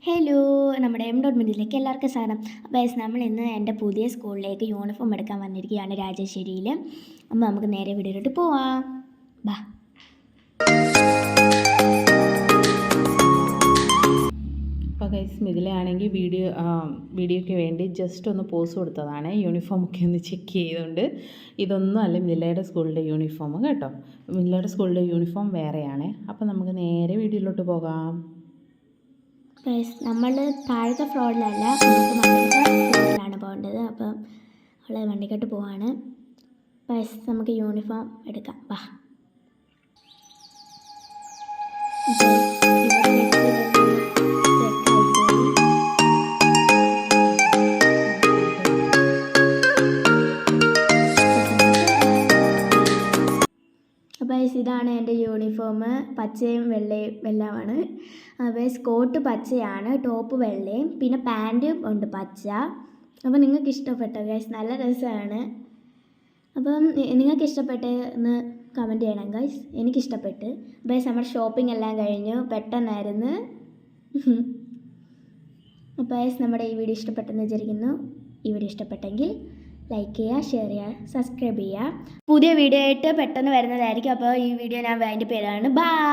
Hello, നമ്മുടെ M.Mediലേക്ക് എല്ലാവർക്കും സ്വാഗതം. അപ്പോൾ നമ്മൾ ഇന്ന് എൻ്റെ പുതിയ സ്കൂളിലേക്ക് യൂണിഫോം എടുക്കാൻ വന്നിരിക്കുകയാണ് രാജശ്ശേരിയിൽ. അപ്പോൾ നമുക്ക് നേരെ വീഡിയോയിലോട്ട് പോവാം. ബാ. അപ്പോൾ ഗൈസ് മിഥിലയാണെങ്കിൽ വീഡിയോയ്ക്ക് വേണ്ടി ജസ്റ്റ് ഒന്ന് പോസ് കൊടുത്തതാണ്. യൂണിഫോമൊക്കെ ഒന്ന് ചെക്ക് ചെയ്തുകൊണ്ട് ഇതൊന്നും അല്ല മിഥിലയുടെ സ്കൂളിൻ്റെ യൂണിഫോം കേട്ടോ. മിഥിലയുടെ സ്കൂളിൻ്റെ യൂണിഫോം വേറെയാണ്. അപ്പോൾ നമുക്ക് നേരെ വീഡിയോയിലോട്ട് പോകാം. നമ്മൾ താഴത്തെ ഫ്ലോറിലല്ല, നമുക്ക് മണ്ടത്തെ ഫ്ലോറിലാണ് പോകേണ്ടത്. അപ്പം അവളെ വണ്ടിക്കട്ട് പോവാണ്. നമുക്ക് യൂണിഫോം എടുക്കാം. വാ. അപ്പോൾ ഇതാണ് എൻ്റെ യൂണിഫോം. പച്ചയും വെള്ളയും എല്ലാമാണ്. കോട്ട് പച്ചയാണ്, ടോപ്പ് വെള്ളയും, പിന്നെ പാൻറ്റും ഉണ്ട് പച്ച. അപ്പോൾ നിങ്ങൾക്ക് ഇഷ്ടപ്പെട്ടോ ഗൈസ്? നല്ല രസമാണ്. അപ്പം നിങ്ങൾക്ക് ഇഷ്ടപ്പെട്ടെന്ന് കമൻറ്റ് ചെയ്യണം ഗൈസ്. എനിക്കിഷ്ടപ്പെട്ട്. ഗൈസ് നമ്മുടെ ഷോപ്പിംഗ് എല്ലാം കഴിഞ്ഞു, പെട്ടെന്നായിരുന്നു. അപ്പോൾ ഗൈസ് നമ്മുടെ ഈ വീഡിയോ ഇഷ്ടപ്പെട്ടെന്ന് വിചാരിക്കുന്നു. ഈ വീഡിയോ ഇഷ്ടപ്പെട്ടെങ്കിൽ ലൈക്ക് ചെയ്യുക, ഷെയർ ചെയ്യുക, സബ്സ്ക്രൈബ് ചെയ്യുക. പുതിയ വീഡിയോ ആയിട്ട് പെട്ടെന്ന് വരുന്നതായിരിക്കും. അപ്പോൾ ഈ വീഡിയോ ഞാൻ വൈൻഡപ്പ് ചെയ്തതാണ്. ബൈ.